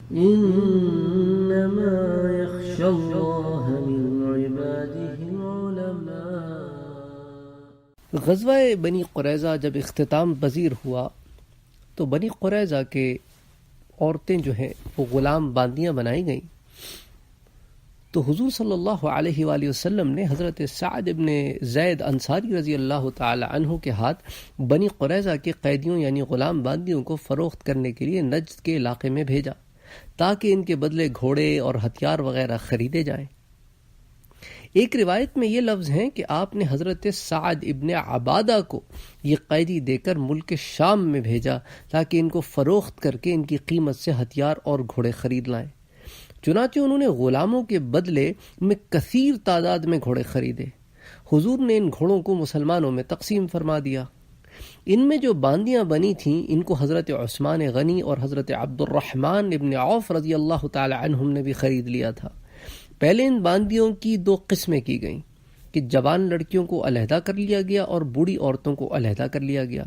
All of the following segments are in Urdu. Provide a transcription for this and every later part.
انما يخشى الله من عباده العلماء۔ غزوہ بنی قریظہ جب اختتام پذیر ہوا تو بنی قریظہ کے عورتیں جو ہیں وہ غلام باندیاں بنائی گئیں، تو حضور صلی اللہ علیہ وآلہ وسلم نے حضرت سعد ابن زید انصاری رضی اللہ تعالی عنہ کے ہاتھ بنی قریظہ کے قیدیوں یعنی غلام باندیوں کو فروخت کرنے کے لیے نجد کے علاقے میں بھیجا تاکہ ان کے بدلے گھوڑے اور ہتھیار وغیرہ خریدے جائیں۔ ایک روایت میں یہ لفظ ہیں کہ آپ نے حضرت سعد ابن عبادہ کو یہ قیدی دے کر ملک شام میں بھیجا تاکہ ان کو فروخت کر کے ان کی قیمت سے ہتھیار اور گھوڑے خرید لائیں۔ چنانچہ انہوں نے غلاموں کے بدلے میں کثیر تعداد میں گھوڑے خریدے۔ حضور نے ان گھوڑوں کو مسلمانوں میں تقسیم فرما دیا۔ ان میں جو باندیاں بنی تھیں ان کو حضرت عثمان غنی اور حضرت عبد الرحمن ابن عوف رضی اللہ تعالی عنہم نے بھی خرید لیا تھا۔ پہلے ان باندیوں کی دو قسمیں کی گئیں کہ جوان لڑکیوں کو علیحدہ کر لیا گیا اور بوڑھی عورتوں کو علیحدہ کر لیا گیا۔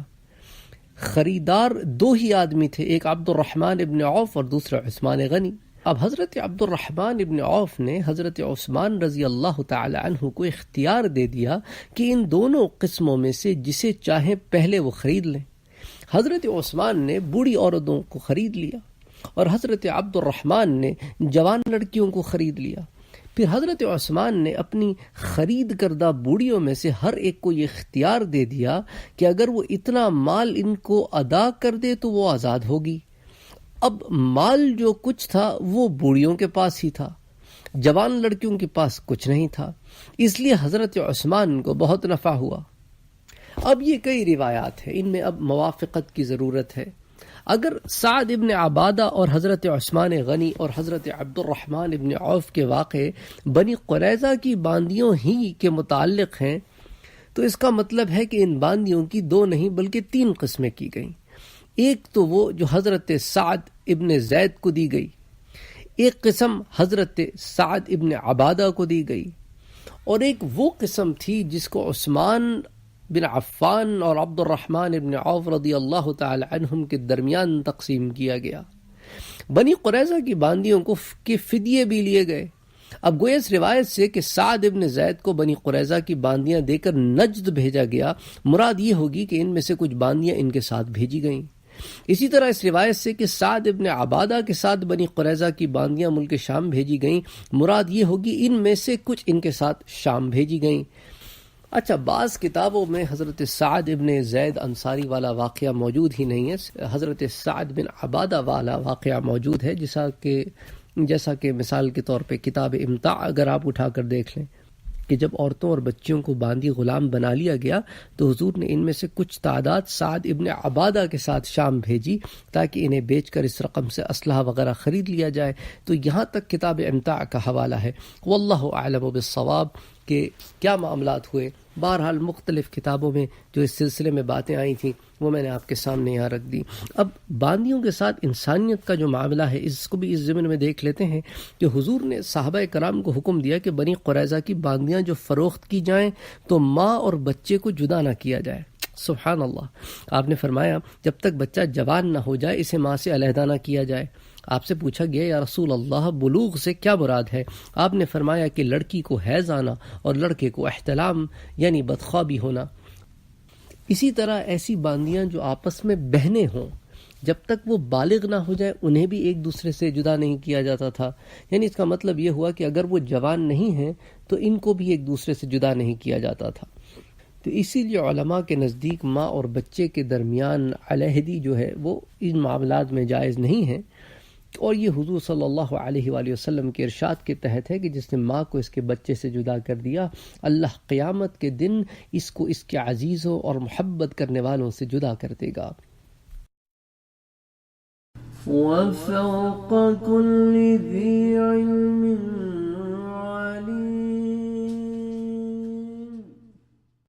خریدار دو ہی آدمی تھے، ایک عبد الرحمن ابن عوف اور دوسرا عثمان غنی۔ اب حضرت عبد الرحمن ابن عوف نے حضرت عثمان رضی اللہ تعالی عنہ کو اختیار دے دیا کہ ان دونوں قسموں میں سے جسے چاہیں پہلے وہ خرید لیں۔ حضرت عثمان نے بوڑھی عورتوں کو خرید لیا اور حضرت عبد الرحمن نے جوان لڑکیوں کو خرید لیا۔ پھر حضرت عثمان نے اپنی خرید کردہ بوڑھیوں میں سے ہر ایک کو یہ اختیار دے دیا کہ اگر وہ اتنا مال ان کو ادا کر دے تو وہ آزاد ہوگی۔ اب مال جو کچھ تھا وہ بوڑھیوں کے پاس ہی تھا، جوان لڑکیوں کے پاس کچھ نہیں تھا، اس لیے حضرت عثمان کو بہت نفع ہوا۔ اب یہ کئی روایات ہیں، ان میں اب موافقت کی ضرورت ہے۔ اگر سعد ابن عبادہ اور حضرت عثمان غنی اور حضرت عبد الرحمن ابن عوف کے واقعے بنی قریظہ کی باندیوں ہی کے متعلق ہیں تو اس کا مطلب ہے کہ ان باندیوں کی دو نہیں بلکہ تین قسمیں کی گئیں۔ ایک تو وہ جو حضرت سعد ابن زید کو دی گئی، ایک قسم حضرت سعد ابن عبادہ کو دی گئی، اور ایک وہ قسم تھی جس کو عثمان بن عفان اور عبد الرحمن ابن عوف رضی اللہ تعالی عنہم کے درمیان تقسیم کیا گیا۔ بنی قریظہ کی باندیوں کو کے فدیے بھی لیے گئے۔ اب گویا اس روایت سے کہ سعد ابن زید کو بنی قریظہ کی باندیاں دے کر نجد بھیجا گیا، مراد یہ ہوگی کہ ان میں سے کچھ باندیاں ان کے ساتھ بھیجی گئیں۔ اسی طرح اس روایت سے کہ سعد ابن عبادہ کے ساتھ بنی قریظہ کی باندیاں ملک شام بھیجی گئیں، مراد یہ ہوگی ان میں سے کچھ ان کے ساتھ شام بھیجی گئیں۔ اچھا، بعض کتابوں میں حضرت سعد ابن زید انصاری والا واقعہ موجود ہی نہیں ہے، حضرت سعد بن عبادہ والا واقعہ موجود ہے، جیسا کہ مثال کے طور پہ کتاب امتاع اگر آپ اٹھا کر دیکھ لیں کہ جب عورتوں اور بچیوں کو باندی غلام بنا لیا گیا تو حضور نے ان میں سے کچھ تعداد سعد ابن عبادہ کے ساتھ شام بھیجی تاکہ انہیں بیچ کر اس رقم سے اسلحہ وغیرہ خرید لیا جائے۔ تو یہاں تک کتاب امتاع کا حوالہ ہے۔ واللہ اعلم بالصواب کہ کیا معاملات ہوئے۔ بہرحال مختلف کتابوں میں جو اس سلسلے میں باتیں آئی تھیں وہ میں نے آپ کے سامنے یہاں رکھ دی۔ اب باندیوں کے ساتھ انسانیت کا جو معاملہ ہے اس کو بھی اس ضمن میں دیکھ لیتے ہیں کہ حضور نے صحابہ کرام کو حکم دیا کہ بنی قریظہ کی باندیاں جو فروخت کی جائیں تو ماں اور بچے کو جدا نہ کیا جائے۔ سبحان اللہ، آپ نے فرمایا جب تک بچہ جوان نہ ہو جائے اسے ماں سے علیحدہ نہ کیا جائے۔ آپ سے پوچھا گیا یا رسول اللہ بلوغ سے کیا مراد ہے؟ آپ نے فرمایا کہ لڑکی کو حیض آنا اور لڑکے کو احتلام یعنی بدخوابی ہونا۔ اسی طرح ایسی باندیاں جو آپس میں بہنیں ہوں جب تک وہ بالغ نہ ہو جائے انہیں بھی ایک دوسرے سے جدا نہیں کیا جاتا تھا، یعنی اس کا مطلب یہ ہوا کہ اگر وہ جوان نہیں ہیں تو ان کو بھی ایک دوسرے سے جدا نہیں کیا جاتا تھا۔ تو اسی لیے علماء کے نزدیک ماں اور بچے کے درمیان علیحدگی جو ہے وہ ان معاملات میں جائز نہیں ہے، اور یہ حضور صلی اللہ علیہ وآلہ وسلم کے ارشاد کے تحت ہے کہ جس نے ماں کو اس کے بچے سے جدا کر دیا اللہ قیامت کے دن اس کو اس کے عزیزوں اور محبت کرنے والوں سے جدا کر دے گا۔ وفوق كل ذي علم